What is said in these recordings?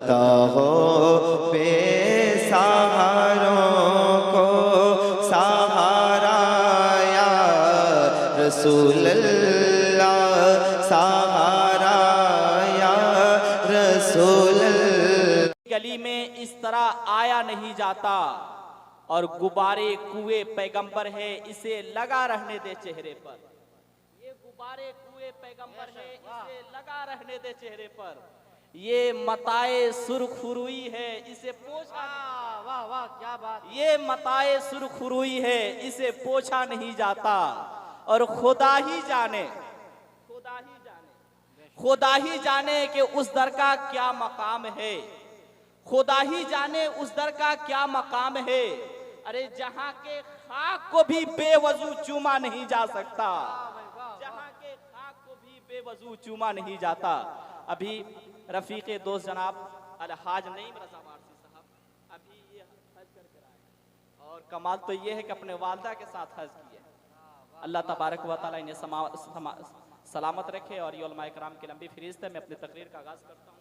हो बेसहारों को सहारा या रसूल अल्लाह, सहारा या रसूल अल्लाह। गली में इस तरह आया नहीं जाता और गुब्बारे कुएं पैगंबर है, इसे लगा रहने दे चेहरे पर। ये गुब्बारे कुएं पैगंबर है, इसे लगा रहने दे चेहरे पर। ये मताए सुरखुरुई है, इसे पोछा। वाह वाह क्या बात। ये मताए सुरखुरुई है, इसे पोछा नहीं जाता। और खुदा ही जाने, खुदा ही जाने कि उस दर का क्या मकाम है। खुदा ही जाने उस दर का क्या मकाम है। अरे जहां के खाक को भी बेवजू चूमा नहीं जा सकता, जहां के खाक को भी बेवजू चूमा नहीं जाता। अभी रफीके दोस्त जनाब अलहाज नईम रजा वारसी साहब अभी ये हज करके आए और कमाल तो ये है कि अपने वालदा के साथ हज किए। अल्लाह तबारक व तआला इन्हें सलामत रखे और ये उलमाए कराम की लंबी फहरिस्त है। मैं अपनी तकरीर का आगाज़ करता हूँ।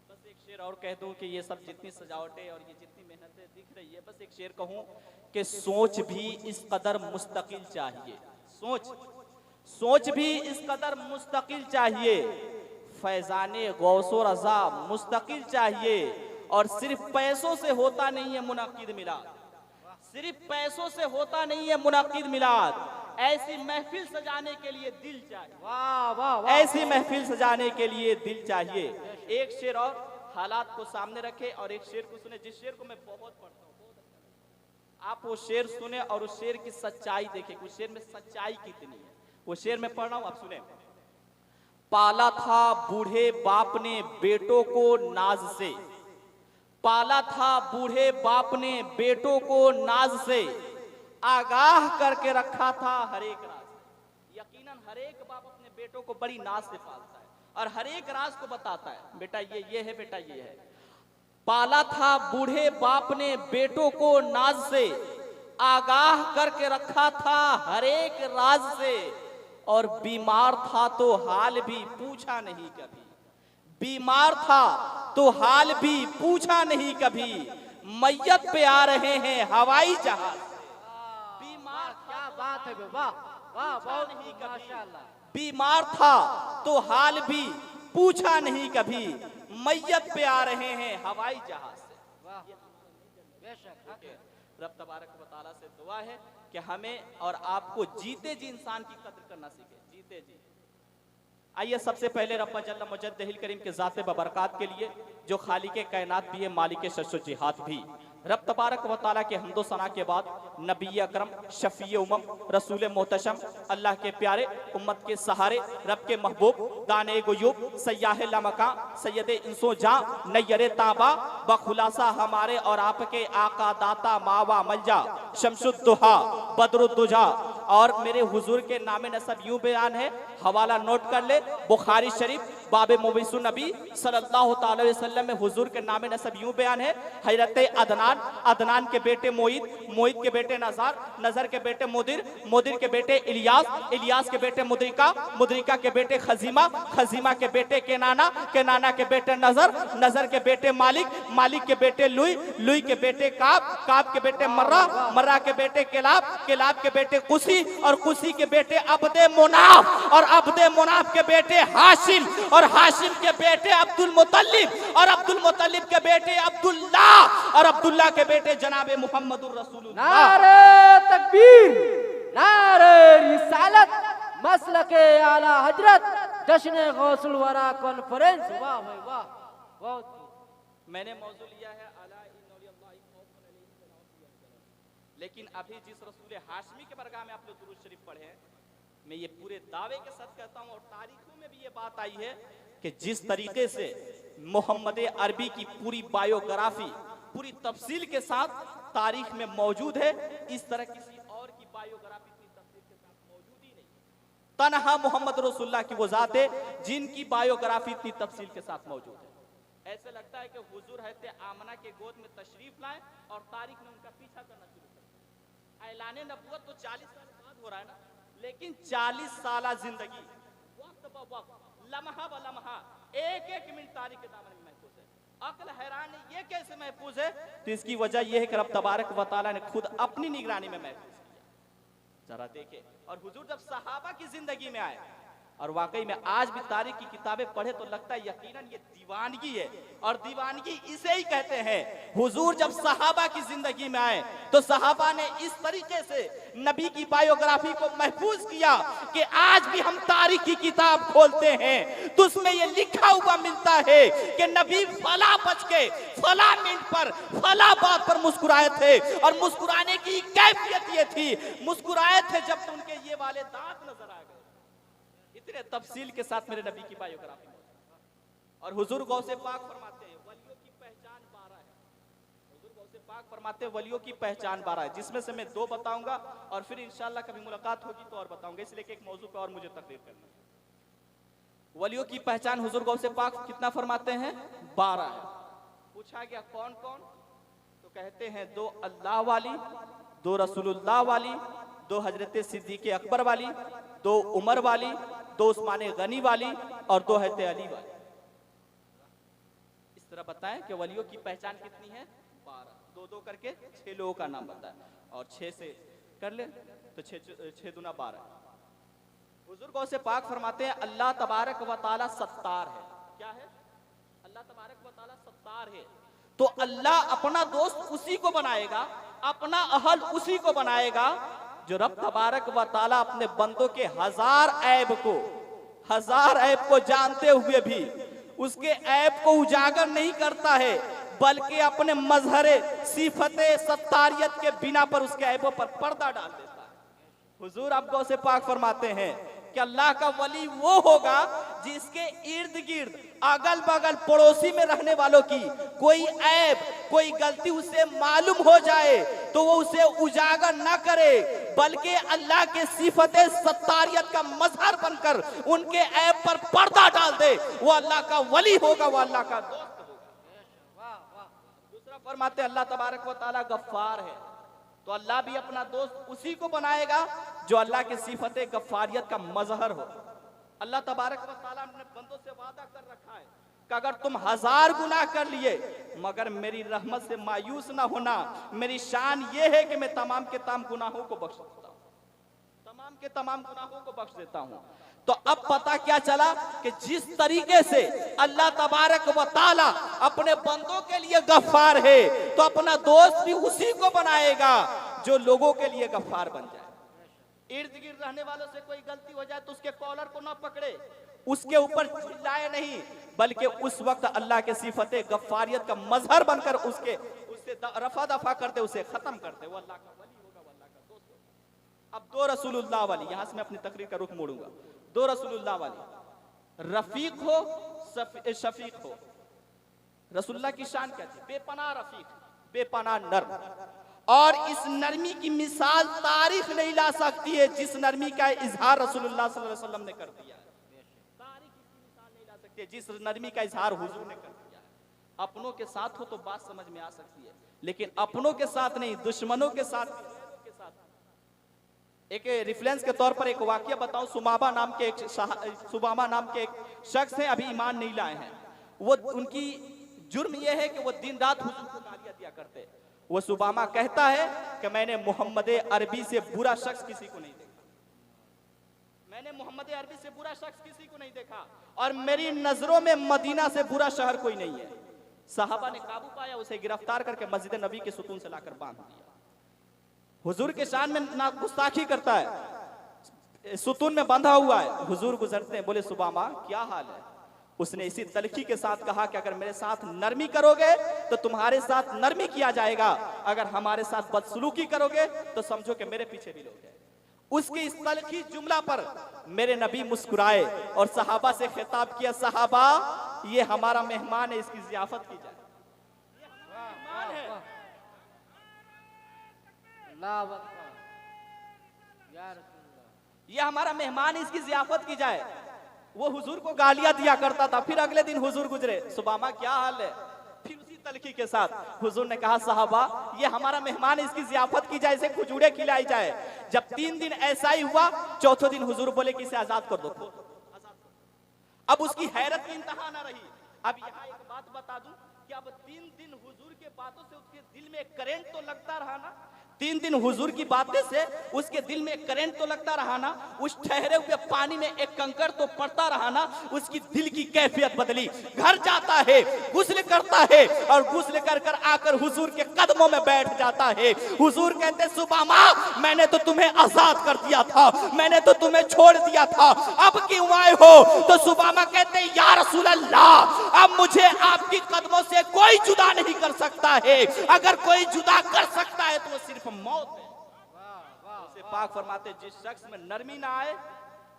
बस एक शेर और कह दूँ कि ये सब जितनी सजावटें और ये जितनी मेहनतें दिख रही है, बस एक शेर कहूँ कि सोच भी इस कदर मुस्तकिल चाहिए, सोच भी इस कदर मुस्तकिल चाहिए। फैज़ाने गौसो रज़ा मुस्तकिल चाहिए। और सिर्फ पैसों से होता नहीं है मुनाकिद मिलाद, सिर्फ पैसों से होता नहीं है मुनाकिद मिलाद। ऐसी महफिल सजाने के लिए दिल चाहिए। वाह वाह वाह। ऐसी महफिल सजाने के लिए दिल चाहिए। एक शेर और हालात को सामने रखे और एक शेर को सुने, जिस शेर को मैं बहुत पढ़ता हूँ, बहुत अच्छा। आप वो शेर सुने और उस शेर की सच्चाई देखें, उस शेर में सच्चाई कितनी है। वो शेर मैं पढ़ रहा हूँ, आप सुने। पाला था बूढ़े बाप ने बेटों को नाज से, पाला था बूढ़े बाप ने बेटों को नाज से, आगाह करके रखा था हर एक राज। यकीनन हर एक बाप अपने बेटों को बड़ी नाज से पालता है और हर एक राज को बताता है, बेटा ये है, बेटा ये है। पाला था बूढ़े बाप ने बेटों को नाज से, आगाह करके रखा था हर एक राज से। और बीमार था तो हाल भी पूछा नहीं कभी, बीमार था तो हाल भी पूछा नहीं कभी। मैयत पे आ रहे हैं हवाई जहाज, बीमार क्या बात है, वाह वाह, बहुत नहीं माशाअल्लाह। बीमार था तो हाल भी पूछा नहीं कभी, मैयत पे आ रहे हैं हवाई जहाज से। वाह बेशक। रब तबारक व तआला से दुआ है कि हमें और आपको जीते जी इंसान की कदर करना सीखे, जीते जी। आइए सबसे पहले रब्बा जल्ल मुजद्दिहिल करीम के ज़ाते बबरकात के लिए, जो खालिके कायनात भी है, मालिके शर्श व जिहाद भी, रब तबारक व तआला के हम्दो सना के बाद नबी अकरम शफी उम्मम रसूल मोहतशम अल्लाह के प्यारे उम्मत के सहारे रब के महबूब दाने गुयूब सयाह लमका सैयद इंसो जा नयरे ताबा बखुलासा हमारे और आपके आका दाता मावा मलजा शमसुद्दुहा बदरुद्दुजा। और मेरे हुजूर के नामे नसब यूं बयान है, हवाला नोट कर ले, बुखारी शरीफ बाबे मुबीसुन नबी सल्लल्लाहु ताला अलैहि वसल्लम में हुजूर के नामे नसब यूं बयान है, हजरत अदनान, अदनान के बेटे मोईद, मोईद के बेटे नज़र, नज़र के बेटे मुदिर, मुदिर के बेटे इलियास, इलियास के बेटे मुद्रिका, मुद्रिका के बेटे खजीमा, खजीमा के बेटे केनाना, केनाना के बेटे नज़र, नज़र के बेटे मालिक, मालिक के बेटे लुई, लुई के बेटे काब, काब के बेटे मर्रा, मर्रा के बेटे केलाब, केलाब के बेटे कुसी और कुसी के बेटे अब्दे मुनाफ और अब्दे मुनाफ के बेटे हाशिम और हाशिम के बेटे अब्दुल मुत्तलिब और अब्दुल मुत्तलिब के बेटे अब्दुल्ला और अब्दुल्ला के बेटे जनाबे मुहम्मदुर रसूलुल्लाह। नारे तकबीर, नारे रिसालत, मसलके आला हजरत, जश्न गौसुल वरा कॉन्फ्रेंस। वाह भाई वाह, बहुत। मैंने मौजू लिया है अला लेकिन अभी जिस रसूल हाशमी के बरगाह में आप लोग दुरूद शरीफ पढ़े हैं, मैं ये पूरे दावे के साथ कहता हूँ और तारीखों में भी ये बात आई है कि जिस तरीके से मोहम्मद अरबी की पूरी बायोग्राफी पूरी तफसील के साथ तारीख में मौजूद है, इस तरह किसी और की बायोग्राफी इतनी तफसील के साथ मौजूद ही नहीं। तन्हा मोहम्मद रसूलुल्लाह की वो जात है जिनकी बायोग्राफी इतनी तफसील के साथ मौजूद है। ऐसे लगता है कि हुजूर हज़रत आमना के गोद में तशरीफ लाए और तारीख में उनका पीछा करना शुरू कर दिया। ऐलाने नबूवत तो 40 साल बाद हो रहा है ना, लेकिन 40 साल जिंदगी वक्त ब वक्त लम्हा ब लम्हा एक एक मिनट तारीख के दामन में महसूस है। अक्ल है ये कैसे महफूज है? तो इसकी वजह यह है कि रब तबारक व तआला ने खुद अपनी निगरानी में महफूज किया। जरा देखे, और हुजूर जब सहाबा की जिंदगी में आए, और वाकई में आज भी तारीख की किताबें पढ़े तो लगता है यकीनन ये दीवानगी है, और दीवानगी इसे ही कहते हैं। हुजूर जब सहाबा की जिंदगी में आए तो सहाबा ने इस तरीके से नबी की बायोग्राफी को महफूज किया कि आज भी हम तारीख की किताब खोलते हैं तो उसमें ये लिखा हुआ मिलता है कि नबी फला बज के फला मिनट पर फला बात पर मुस्कुराए थे, और मुस्कुराने की कैफियत ये थी, मुस्कुराए थे जब तो उनके ये वाले दांत नजर आ गए। इतने तफसील के साथ मेरे नबी की बायोग्राफी मौजूद। और हुजूर गौसे पाक फरमाते हैं वलियों की पहचान 12 है। हुजूर गौसे पाक फरमाते हैं वलियों की पहचान 12 है, जिसमें से मैं 2 बताऊंगा और फिर इंशाल्लाह कभी मुलाकात होगी तो और बताऊंगा, इसलिए कि एक मौजू पे और मुझे तकरीर करना है। वलियों की पहचान हुजूर गौसे पाक कितना फरमाते हैं? 12 है। पूछा गया कौन कौन, तो कहते हैं 2 अल्लाह वाली, 2 रसूलुल्लाह वाली, 2 हजरत सिद्दीक अकबर वाली, 2 उमर वाली, 2 उस्मान गनी वाली, और 2 हजरत अली वाली। इस तरह बताएं कि वलियों की पहचान कितनी है? 12। 2-2 करके 6 लोगों का नाम बताएं, और 6 से कर ले तो 6 दूना 12। हुजूर गौसे पाक फरमाते हैं अल्लाह तबारक व तआला सत्तार है। क्या है? अल्लाह तबारक व तआला सत्तार है। तो अल्लाह अपना दोस्त उसी को बनाएगा, अपना अहल उसी को बनाएगा जो रब तबारक व तआला अपने बंदों के हजार ऐब को जानते हुए भी उसके ऐब को उजागर नहीं करता है, बल्कि अपने मजहरे सिफते सत्तारियत के बिना पर उसके ऐबों पर पर्दा डाल देता है। हुजूर आप गौसे पाक फरमाते हैं कि अल्लाह का वली वो होगा जिसके इर्द गिर्द अगल बगल पड़ोसी में रहने वालों की कोई ऐब कोई गलती उसे मालूम हो जाए तो वो उसे उजागर ना करे, बल्कि अल्लाह के सिफते सत्तारियत का मजहर बनकर उनके ऐब पर पर्दा डाल दे। वो अल्लाह का वली होगा, वो अल्लाह का दोस्त होगा। दूसरा फरमाते अल्लाह तबारक व तआला गफ्फार है, तो अल्लाह भी अपना दोस्त उसी को बनाएगा जो अल्लाह के सिफते गफ्फारियत का मजहर हो। अल्लाह तबारक व तआला ने बंदों से वादा कर रखा है कि अगर तुम 1000 गुनाह कर लिए मगर मेरी रहमत से मायूस ना होना, मेरी शान ये है कि मैं तमाम के तमाम गुनाहों को बख्श देता हूँ, तमाम के तमाम गुनाहों को बख्श देता हूँ। तो अब पता क्या चला कि जिस तरीके से अल्लाह तबारक व तआला अपने बंदों के लिए गफ्फार है, तो अपना दोस्त भी उसी को बनाएगा जो लोगों के लिए गफ्फार बन जाए। इर्द गिर्द रहने वालों से कोई गलती हो जाए तो उसके कॉलर को ना पकड़े, उसके ऊपर चिल्लाए नहीं, बल्कि उस वक्त अल्लाह के सिफते गफ्फारियत का मजहर बनकर उससे रफा दफा करते, उसे खत्म करते। वो अल्लाह का वली होगा, वो अल्लाह का दोस्त होगा। अब 2 रसूलुल्लाह वाली, यहां से मैं अपनी तकरीर का रुख मोड़ूंगा। 2 रसूलुल्लाह वाली, रफीक हो शफीक हो। रसूलुल्लाह की शान क्या थी? बेपनाह रफीक, बेपनाह नर्म, और इस नरमी की मिसाल तारीख नहीं ला सकती है जिस नरमी का इजहार रसूलुल्लाह सल्लल्लाहु अलैहि वसल्लम ने कर दिया। तारीख इसकी मिसाल नहीं ला सकती है जिस नरमी का इजहार हुजूर ने कर दिया। अपनों के साथ हो तो बात समझ में आ सकती है, लेकिन अपनों के साथ नहीं, दुश्मनों के साथ एक रेफरेंस के तौर पर एक वाकया बताऊं। सुमामा नाम के एक शख्स हैं, अभी ईमान नहीं लाए हैं। वो उनकी जुर्म यह है कि वो दिन रात हुजूर को गालियां दिया करते। वो सुबामा कहता है कि मैंने मोहम्मद अरबी से बुरा शख्स किसी को नहीं देखा, मैंने मोहम्मद अरबी से बुरा शख्स किसी को नहीं देखा, और मेरी नजरों में मदीना से बुरा शहर कोई नहीं है। साहबा ने काबू पाया, उसे गिरफ्तार करके मस्जिद नबी के सुतून से लाकर बांध दिया। हुजूर के शान में ना गुस्ताखी करता है, सुतून में बंधा हुआ है। हुजूर गुजरते हैं, बोले सुबामा क्या हाल है? उसने इसी तलखी के साथ कहा कि अगर मेरे साथ नरमी करोगे तो तुम्हारे साथ नरमी किया जाएगा, अगर हमारे साथ बदसलूकी करोगे तो समझो कि मेरे पीछे भी लोग हैं। उसकी इस तलखी जुमला पर मेरे नबी मुस्कुराए और सहाबा से खिताब किया, सहाबा ये हमारा मेहमान है, इसकी जियाफत की जाए। ये हमारा मेहमान है, इसकी जियाफत की जाए। वो हुजूर को गालियां दिया करता था। फिर अगले दिन हुजूर गुजरे, सुबामा क्या हाल है? फिर उसी तलखी के साथ हुजूर ने कहा, साहबा ये हमारा मेहमान है, इसकी जियाफत की जाए, इसे खजूरें खिलाई जाए। जब 3 दिन ऐसा ही हुआ, चौथे दिन हुजूर बोले कि इसे आजाद कर दो। अब उसकी हैरत की इंतहा ना रही। अब यहाँ एक बात बता दूं क्या अब 3 दिन हुजूर के बातों से उसके दिल में करंट तो लगता रहा ना? 3 दिन हुजूर की बातें से उसके दिल में करंट तो लगता रहा ना? उस ठहरे हुए पानी में एक कंकड़ तो पड़ता रहा ना? उसकी दिल की कैफियत बदली, घर जाता है, गुस्ल करता है और गुस्ल कर कर आकर हुजूर के कदमों में बैठ जाता है। हुजूर कहते सुबामा, मैंने तो तुम्हें आजाद कर दिया था, मैंने तो तुम्हें छोड़ दिया था, अब क्यों आए हो? तो सुबामा कहते या रसूल अल्लाह, अब मुझे आपकी कदमों से कोई जुदा नहीं कर सकता है, अगर कोई जुदा कर सकता है तो वो सिर्फ मौत है। उसे पाक फरमाते जिस शख्स में नरमी ना आए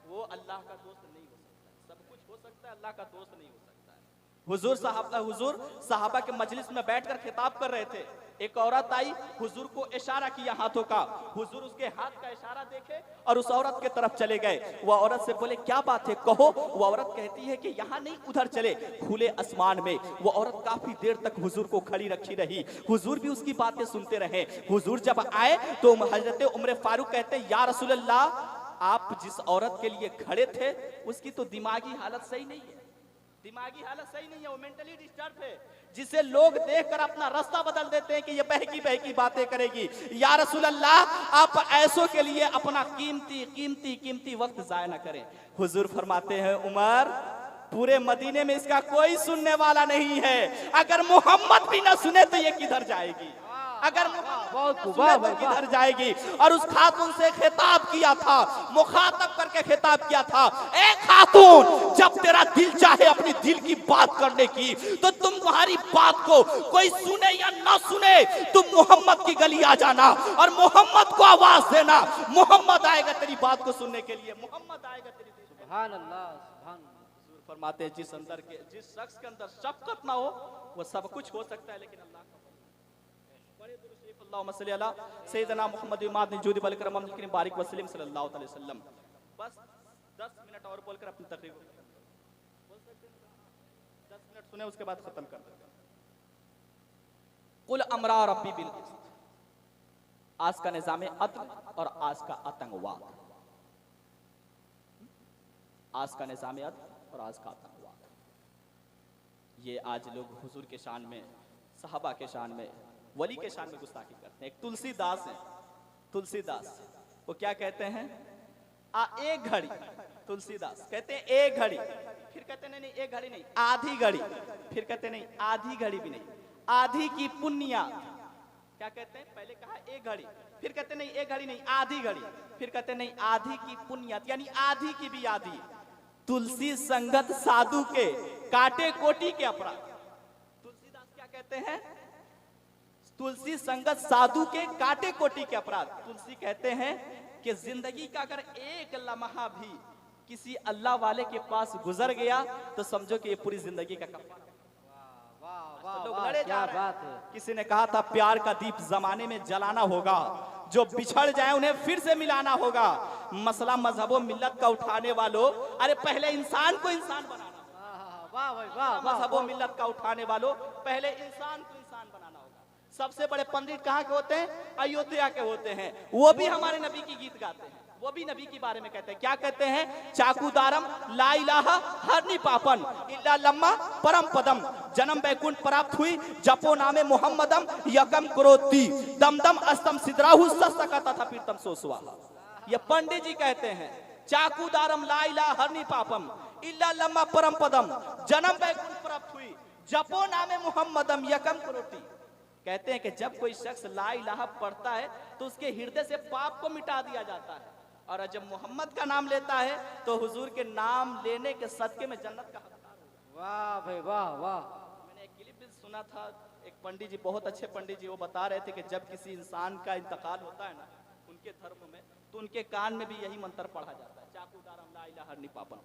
वो अल्लाह का दोस्त नहीं हो सकता। सब कुछ हो सकता है, अल्लाह का दोस्त नहीं हो सकता है। हुजूर साहबा के मजलिस में बैठकर खिताब कर रहे थे। एक औरत आई, हुजूर को इशारा किया हाथों का, हुजूर उसके हाथ का इशारा देखे और उस औरत के तरफ चले गए। वह औरत से बोले क्या बात है, कहो। वो औरत कहती है कि यहाँ नहीं उधर चले, खुले आसमान में। वो औरत काफी देर तक हुजूर को खड़ी रखी रही, हुजूर भी उसकी बातें सुनते रहे। हुजूर जब आए तो हजरत उमर फारूक कहते या रसूल अल्लाह, आप जिस औरत के लिए खड़े थे उसकी तो दिमागी हालत सही नहीं है, दिमागी हालत सही नहीं है, वो मेंटली डिस्टर्ब है, जिसे लोग देखकर अपना रास्ता बदल देते हैं कि ये बहकी बहकी बातें करेगी। या रसूल अल्लाह, आप ऐसों के लिए अपना कीमती वक्त जाया ना करें। हुजूर फरमाते हैं उमर, पूरे मदीने में इसका कोई सुनने वाला नहीं है, अगर मोहम्मद भी ना सुने तो ये किधर जाएगी, अगर किधर जाएगी। और उस खातून से खिताब किया था, मुखातब करके खिताब किया था, ए खातून, जब तेरा दिल चाहे अपनी दिल की बात करने की तो तुम्हारी बात को कोई सुने या ना सुने, तुम मोहम्मद की गली आ जाना और मोहम्मद को आवाज देना, मोहम्मद आएगा तेरी बात को सुनने के लिए, मोहम्मद आएगा तेरी। सुभान अल्लाह, सुभान अल्लाह। फरमाते हैं जिस शख्स के अंदर शफकत ना हो वो सब कुछ हो सकता है, लेकिन अल्लाह का सैयदना मुहम्मद इमाद निजूदी बल करम अमल बारिक वसल्लम सल्लल्लाहु अलैहि वसल्लम। बस 10 मिनट और बोलकर अपनी तकरीर बोल सकते हैं, 10 मिनट सुने उसके बाद खत्म कर देते हैं। कुल अमरा रब्बी बिल क़िस्त, आज का निज़ाम अदल और आज का आतंकवाद, आज का निज़ाम अदल और आज का आतंकवाद। ये आज लोग हुजूर के शान में, सहाबा के शान में, वली के शान में गुस्ताखी करते हैं। एक तुलसीदास है, तुलसीदास वो क्या कहते हैं, एक घड़ी, तुलसीदास कहते हैं एक घड़ी, फिर कहते नहीं नहीं एक घड़ी नहीं, आधी घड़ी, फिर कहते नहीं आधी घड़ी भी नहीं, आधी की पुण्या। क्या कहते हैं, पहले कहा एक घड़ी, फिर कहते नहीं एक घड़ी नहीं आधी घड़ी, फिर कहते नहीं आधी की पुण्या, यानी आधी की भी आधी। तुलसी संगत साधु के काटे कोटि के अपराध। तुलसीदास क्या कहते हैं, तुलसी संगत साधु के काटे कोटि के अपराध। तुलसी कहते हैं कि जिंदगी का अगर एक लम्हा भी किसी अल्लाह वाले के पास गुजर गया तो समझो कि ये पूरी जिंदगी का कफारा। लोग लड़े जा रहे हैं। किसी ने कहा था प्यार का दीप जमाने में जलाना होगा, जो बिछड़ जाए उन्हें फिर से मिलाना होगा। मसला मजहबों मिल्लत का उठाने वालों, अरे पहले इंसान को इंसान बनाना, मजहबों मिल्लत का उठाने वालों, पहले इंसान को इंसान बनाना होगा। सबसे बड़े पंडित कहाँ के होते हैं, अयोध्या के होते हैं, वो भी हमारे नबी की गीत गाते हैं, वो भी नबी के बारे में कहते हैं। क्या कहते हैं, चाकूदारम ला इलाहा हरनी पापन इल्ला लम्मा परम पदम, जन्म बैकुंठ प्राप्त हुई जपो नामे मोहम्मदम यकम क्रोती दमदम अस्तम सिद्राहु सस्तका तथा पीतम सोसवा। ये पंडित जी कहते हैं, चाकूदारम ला इलाहा हरनी पापम इल्ला लम्मा परम पदम, जन्म बैकुंठ प्राप्त हुई जपो नामे मोहम्मदम यकम क्रोती। कहते हैं कि जब कोई शख्स ला इलाहा पढ़ता है तो उसके हृदय से पाप को मिटा दिया जाता है, और जब मोहम्मद का नाम लेता है तो हुजूर के नाम लेने के सदके में जन्नत का हकदार होगा। वाह भाई वाह वाह। मैंने एक क्लिप भी सुना था, एक पंडित जी, बहुत अच्छे पंडित जी, वो बता रहे थे कि जब किसी इंसान का इंतकाल होता है ना उनके धर्म में, तो उनके कान में भी यही मंत्र पढ़ा जाता है, चाकूदारम ला इलाहा हरनी पापन।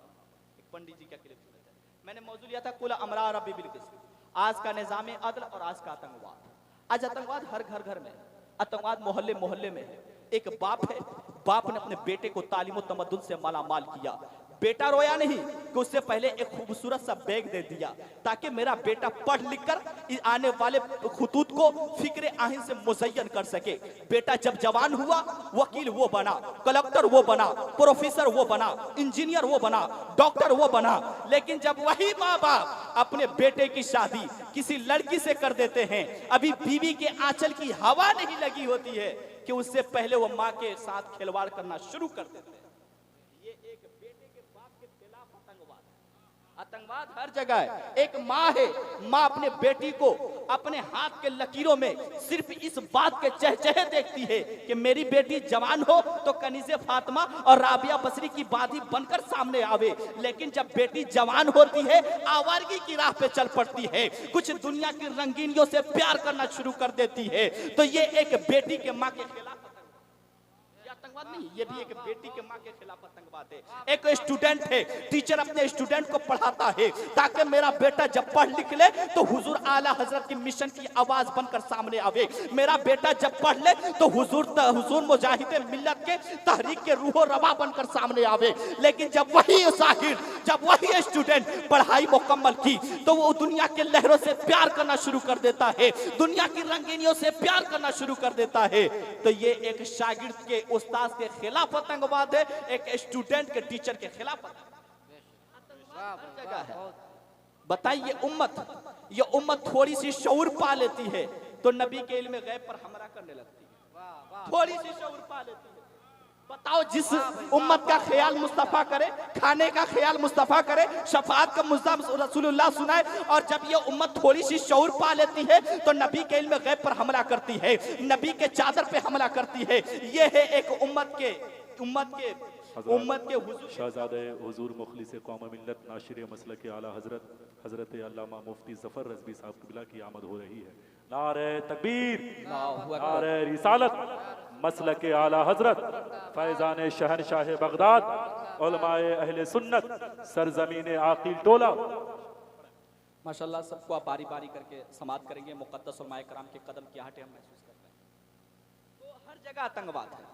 एक पंडित जी का क्लिप सुना था। मैंने मौजूद लिया था कुल अमरा रब्बी बिल क़िस्त, आज का निज़ाम अदल और आज का आतंकवाद। आज आतंकवाद हर घर में, आतंकवाद मोहल्ले मोहल्ले में है। एक बाप है, बाप ने अपने बेटे को तालीम तमद्दुन से माला माल किया, बेटा रोया नहीं कि उससे पहले एक खूबसूरत सा बैग दे दिया ताकि मेरा बेटा पढ़ लिख कर आने वाले खुतूत को फिक्र आहिन से मुज़य्यन कर सके। बेटा जब जवान हुआ, वकील वो बना, कलेक्टर वो बना, प्रोफेसर वो बना, इंजीनियर वो बना, डॉक्टर वो बना। लेकिन जब वही माँ बाप अपने बेटे की शादी किसी लड़की से कर देते हैं, अभी बीवी के आंचल की हवा नहीं लगी होती है कि उससे पहले वो माँ के साथ खिलवाड़ करना शुरू कर देते हैं। ये एक बेटे के बाप के खिलाफ आतंकवाद है। आतंकवाद हर जगह है। एक माँ है, माँ अपने बेटी को अपने हाथ के लकीरों में सिर्फ इस बात के चहचहे देखती है कि मेरी बेटी जवान हो तो कनीज़े फातिमा और राबिया बसरी की बाधी बनकर सामने आवे। लेकिन जब बेटी जवान होती है, आवारगी की राह पे चल पड़ती है, कुछ दुनिया की रंगीनियों से प्यार करना शुरू कर देती है। तो ये एक बेटी के माँ के खिलाफ आतंकवाद नहीं, ये भी एक बेटी के माँ के खिलाफ आतंकवाद है। एक स्टूडेंट है, टीचर अपने स्टूडेंट को पढ़ाता है ताकि मेरा बेटा जब पढ़ लिख ले तो हुजूर आला हजरत की मिशन की आवाज बनकर सामने आवे। मेरा बेटा जब पढ़ ले तो हुजूर मुजाहिदे मिल्लत के तहरीक के रूहो रवा बनकर सामने आवे। लेकिन जब वही साहिर, जब वही स्टूडेंट पढ़ाई मुकम्मल की तो वो दुनिया के लहरों से प्यार करना शुरू कर देता है, दुनिया की रंगीनियों से प्यार करना शुरू कर देता है। तो ये एक शागिर्द के उस्ताद के खिलाफ आतंकवाद है, एक स्टूडेंट के टीचर के खिलाफ जगह है। बताइए ये उम्मत थोड़ी सी शऊर पा लेती है तो नबी के इल्म गैब पर हमला करने लगती है। थोड़ी सी शऊर पा लेती है। बताओ, जिस उम्मत का ख्याल मुस्तफा करे, खाने का ख्याल मुस्तफा करे, शफाअत का मुद्दा रसूलुल्लाह सुनाए, और जब ये उम्मत थोड़ी सी शऊर पा लेती है तो नबी के इल्म गैब पर हमला करती है, नबी के चादर पे हमला करती है। ये है एक उम्मत के हुजूर शहजादे हुजूर मुखलिस कौम मिल्लत नाशिर मसलक आला हजरत अल्लामा मुफ्ती ज़फ़र रज़वी साहब क़िबला की आमद हो रही है। नारे तकबीर, नारे रिसालत, मसलक आला हजरत, फैज़ान शहनशाह बगदाद, उलमाए अहले सुन्नत, सरजमीन आकिल टोला। माशाल्लाह, सबको आप बारी बारी करके समाप्त करेंगे। मुक़द्दस उलमाए कराम के कदम की आहट हम महसूस करते हैं। तो हर जगह आतंकवाद है।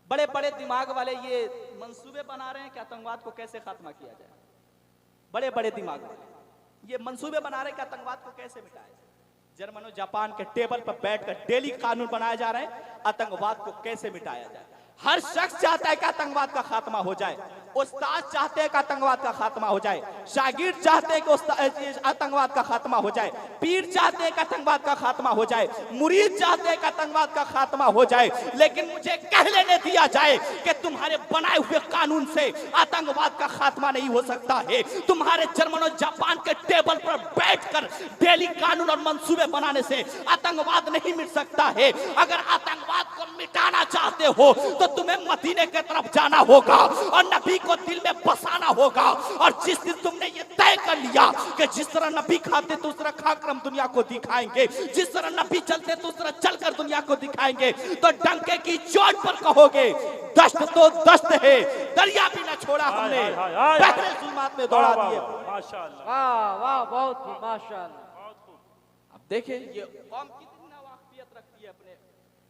बड़े बड़े दिमाग वाले ये मंसूबे बना रहे हैं कि आतंकवाद को कैसे खात्मा किया जाए। बड़े बड़े दिमाग वाले ये मंसूबे बना रहे हैं कि आतंकवाद को कैसे मिटाया जाए। जर्मन और जापान के टेबल पर बैठकर डेली कानून बनाए जा रहे हैं आतंकवाद को कैसे मिटाया जाए। हर शख्स चाहता है कि आतंकवाद का खात्मा हो जाए। उस्ताद चाहते हैं कि आतंकवाद का खात्मा हो जाए, शागिर्द चाहते हैं कि आतंकवाद का खात्मा हो जाए, पीर चाहते हैं कि आतंकवाद का खात्मा हो जाए, मुरीद चाहते हैं कि आतंकवाद का खात्मा हो जाए। लेकिन मुझे कह लेने दिया जाए कि तुम्हारे बनाए हुए कानून से आतंकवाद का खात्मा नहीं हो सकता है। तुम्हारे जर्मन और जापान के टेबल पर बैठकर डेली कानून और मंसूबे बनाने से आतंकवाद नहीं मिट सकता है। अगर आतंकवाद को मिटाना चाहते हो तो तुम्हें मदीने की तरफ जाना होगा और नबी को दिल में बसाना होगा। और जिस दिन तुमने ये तय कर लिया कि जिस तरह नबी खाते तो उस तरह खाकर हम दुनिया को दिखाएंगे, जिस तरह नबी चलते तो उस तरह चलकर दुनिया को दिखाएंगे, तो डंके की चोट पर कहोगे दश्त तो दश्त है, दरिया भी न छोड़ा हमने, पहले जुल्मात में दौड़ा दिए। माशाअल्लाह, वाह वाह, बहुत खूब, माशाअल्लाह। अब देखिए ये कौम कितनी नावाकियत रखती है अपने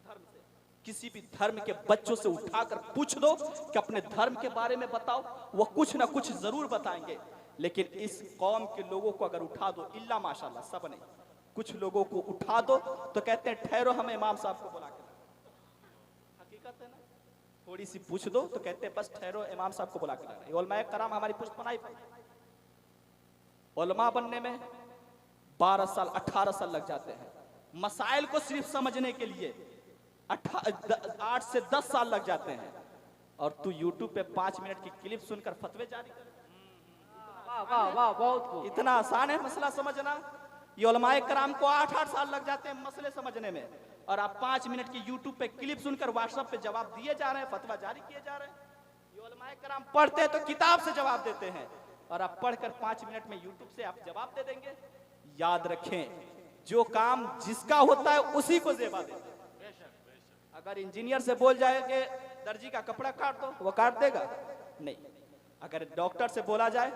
धर्म से। किसी भी धर्म के बच्चों से उठाकर पूछ दो कि अपने धर्म के बारे में बताओ, वो कुछ ना कुछ जरूर बताएंगे। लेकिन इस कौम के लोगों को अगर उठा दो, इल्ला माशाल्लाह सब नहीं, कुछ लोगों को उठा दो तो कहते हैं ठहरो हम इमाम साहब को बुला के लाएं। हकीकत है ना, थोड़ी सी पूछ दो तो कहते हैं बस ठहरो इमाम साहब को बुला के लाएं। उलमाए कराम हमारी पुष्पनाई उलमा बनने में 12 साल 18 साल लग जाते हैं। मसाइल को सिर्फ समझने के लिए 8 से 10 साल लग जाते हैं। और तू YouTube पे 5 मिनट की क्लिप सुनकर फतवे जारी कर। वाह वाह वाह, बहुत खूब। इतना आसान है मसला समझना। ये उलमाए कराम को 8 साल लग जाते हैं मसले समझने में, और आप 5 मिनट की YouTube पे क्लिप सुनकर व्हाट्सएप पे जवाब दिए जा रहे हैं, फतवा जारी किए जा रहे हैं। ये उलमाए कराम पढ़ते हैं तो किताब से जवाब देते हैं, और आप पढ़कर 5 मिनट में YouTube से आप जवाब दे देंगे। याद रखें, जो काम जिसका होता है उसी को जेबा देते हैं। अगर इंजीनियर से बोल जाए कि दर्जी का कपड़ा काट दो, वो काट देगा? नहीं। अगर डॉक्टर से बोला जाए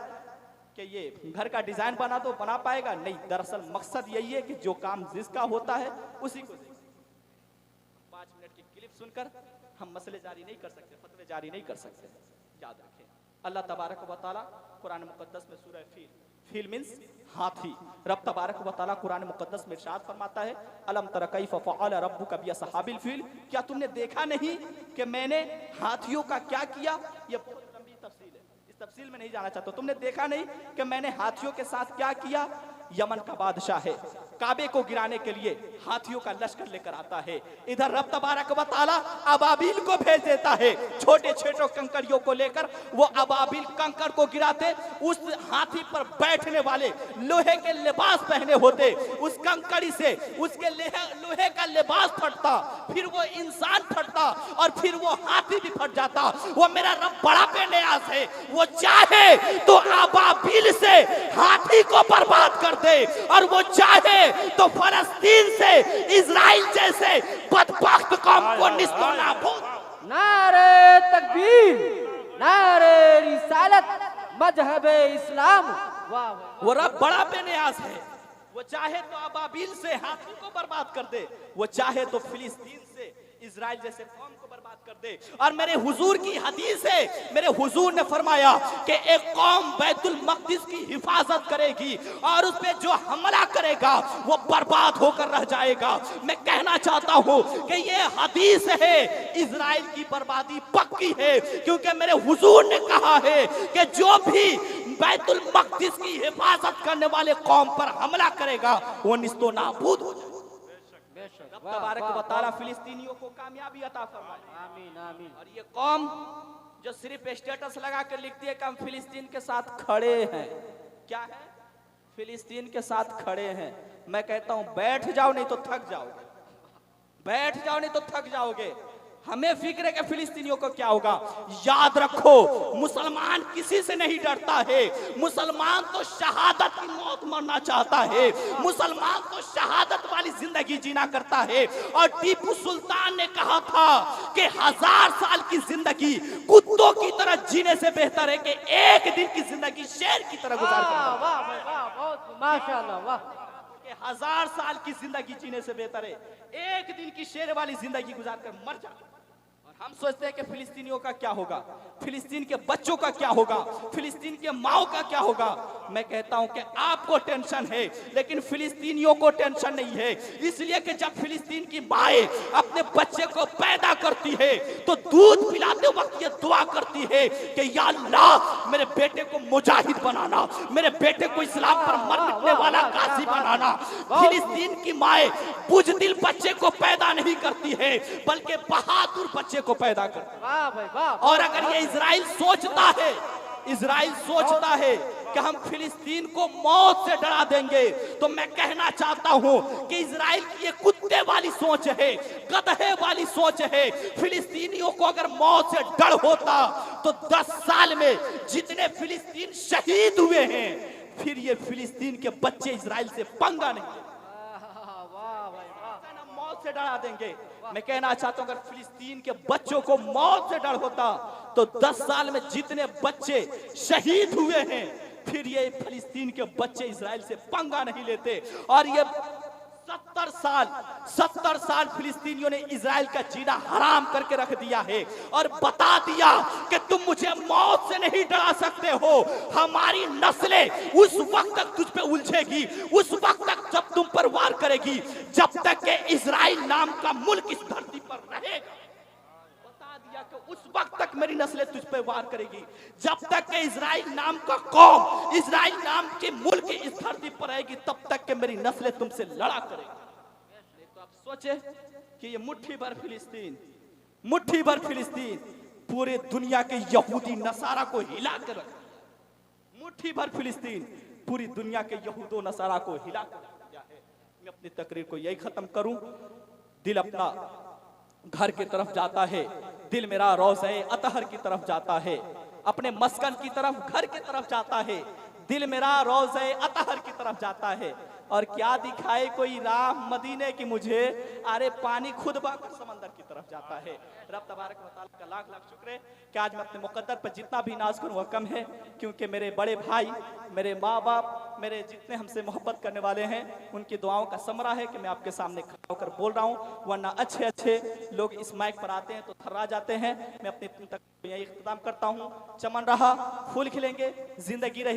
कि ये घर का डिजाइन बना दो, बना पाएगा? नहीं। दरअसल मकसद यही है कि जो काम जिसका होता है उसी को। 5 मिनट की क्लिप सुनकर हम मसले जारी नहीं कर सकते, फतवे जारी नहीं कर सकते। याद रखें, अल्लाह तबारक व तआला कुरान मुकद्दस में सूरह फील मीन्स हाथी, रब तबारक व तआला कुरान मुकद्दस में इरशाद फरमाता है अलम तरा कैफ फअल रब्बुका बिअसहाबिल फील, क्या तुमने देखा नहीं कि मैंने हाथियों का क्या किया। ये बहुत लंबी तफसील है, इस तफसील में नहीं जाना चाहता। तुमने देखा नहीं कि मैंने हाथियों के साथ क्या किया। यमन का बादशाह है, काबे को गिराने के लिए हाथियों का लश्कर लेकर आता है। इधर रब तबारक व तआला अबाबिल को भेज देता है, छोटे छोटे कंकड़ियों को लेकर वो अबाबिल कंकड़ को गिराते। उस हाथी पर बैठने वाले लोहे के लिबास पहने होते, उस कंकड़ी से उसके लोहे का लिबास फटता, फिर वो इंसान फटता और फिर वो हाथी भी फट जाता। वो मेरा रब बड़ा बेनियाज है, वो चाहे तो अबाबिल से हाथी को बर्बाद कर दे और वो चाहे तो फलस्तीन से इजराइल जैसे बदबख्त कौम को निस्तो नाबूद। नारे तकबीर, नारे रिसालत, मजहबे इस्लाम। वाह वाह। वो रब बड़ा बेनियाज है, वो चाहे तो अबाबिल से हाथी को बर्बाद कर दे, वो चाहे तो फिलिस्तीन से इजराइल जैसे कौम को बर्बाद कर दे। और मेरे हुजूर की हदीस है, मेरे हुजूर ने फरमाया कि एक कौम बैतुल मक़दिस की हिफाजत करेगी और उस पे जो हमला करेगा वो बर्बाद होकर रह जाएगा। मैं कहना चाहता हूँ कि ये हदीस है, इजराइल की बर्बादी पक्की है, क्योंकि मेरे हुजूर ने कहा है कि जो भी बैतुल मक़दिस की हिफाजत करने वाले कौम पर हमला करेगा वो निस्तो नाबूद हो जाएगा। रब तबारक व तआला फिलिस्तीनियों को कामयाबी अता फरमाए। आमीन आमीन। और ये कौम जो सिर्फ स्टेटस लगा कर लिखती है कि हम फिलिस्तीन के साथ खड़े हैं, क्या है? फिलिस्तीन के साथ खड़े हैं। मैं कहता हूं बैठ जाओ नहीं तो थक जाओगे, बैठ जाओ नहीं तो थक जाओगे। हमें फिक्र है कि फिलिस्तीनियों को क्या होगा। याद रखो, मुसलमान किसी से नहीं डरता है, मुसलमान तो शहादत की मौत मरना चाहता है, मुसलमान तो शहादत वाली जिंदगी जीना करता है। और टीपू सुल्तान ने कहा था कि 1000 साल की जिंदगी कुत्तों की तरह जीने से बेहतर है कि एक दिन की जिंदगी शेर की तरह गुजार करना। वाह वाह वाह, बहुत माशाअल्लाह। वाह, 1000 साल की जिंदगी जीने से बेहतर है एक दिन की शेर वाली जिंदगी गुजार कर मर जा। और हम सोचते हैं कि फिलिस्तीनियों का क्या होगा, फिलिस्तीन के बच्चों का क्या होगा, फिलिस्तीन के माओ का क्या होगा। मैं कहता हूं कि आपको टेंशन है लेकिन फिलिस्तीनियों को टेंशन नहीं है। इसलिए कि जब फिलिस्तीन की माएँ अपने बच्चे को पैदा करती है तो दूध पिलाते वक्त ये दुआ करती है कि या अल्लाह मेरे बेटे को मुजाहिद बनाना, मेरे बेटे को इस्लाम पर मर मिटने वाला गाजी बनाना। फिलिस्तीन की माएँ बुज़दिल बच्चे को पैदा नहीं करती है बल्कि बहादुर बच्चे को पैदा करती है। वाह भाई वाह। और अगर ये इजराइल सोचता है, इजराइल सोचता है कि हम फिलिस्तीन को मौत से डरा देंगे, तो मैं कहना चाहता हूं कि इजराइल की ये कुत्ते वाली सोच है, गधे वाली सोच है। फिलिस्तीनियों को अगर मौत से डर होता तो 10 साल में जितने फिलिस्तीन शहीद हुए हैं फिर ये फिलिस्तीन के बच्चे इजराइल से पंगा नहीं मौत से डरा देंगे। मैं कहना चाहता हूं अगर फिलिस्तीन के बच्चों को मौत से डर होता तो 10 साल में जितने बच्चे शहीद हुए हैं फिर ये फिलिस्तीन के बच्चे इजराइल से पंगा नहीं लेते। और ये 70 साल फिलिस्तीनियों ने इजराइल का जीना हराम करके रख दिया है और बता दिया कि तुम मुझे मौत से नहीं डरा सकते हो। हमारी नस्लें उस वक्त तक तुझ पे उलझेगी, उस वक्त तक जब तुम पर वार करेगी, जब तक कि इजराइल नाम का मुल्क इस धरती पर रहेगा। बता दिया कि उस वक्त तक मेरी नस्लें तुझ पे वार करेगी, जब तक कि इजराइल नाम का कौम, इजराइल नाम के मुल्क इस धरती पर रहेगी, तब तक कि मेरी नस्लें तुमसे लड़ा करेगी। तो आप सोचे कि ये मुट्ठी भर फिलिस्तीन पूरे दुनिया के यहूदी नसारा को हिला कर रखा। मुट्ठी भर फिलिस्तीन पूरी दुनिया के यहूदो नसारा को हिला कर रखा है। मैं अपनी तकरीर को यही खत्म करूं। दिल अपना घर की तरफ जाता है, दिल मेरा रोज़े अतहर की तरफ जाता है, अपने मस्कन की तरफ घर की तरफ जाता है, दिल मेरा रोज़े अतहर की तरफ जाता है। और क्या दिखाए कोई राह मदीने की मुझे, अरे पानी खुद बहकर समंदर की तरफ जाता है। रब तबारक व तआला का लाख लाख शुक्र है कि आज मैं अपने मुकद्दर पर जितना भी नाज करूं वह कम है, क्योंकि मेरे बड़े भाई, मेरे माँ बाप, मेरे जितने हमसे मोहब्बत करने वाले हैं, उनकी दुआओं का समरा है कि मैं आपके सामने खड़ा होकर बोल रहा हूँ। वरना अच्छे अच्छे लोग इस माइक पर आते हैं तो थर्रा जाते हैं। मैं अपनी तक यही इख्तिताम करता हूँ। चमन रहा, फूल खिलेंगे, जिंदगी रही।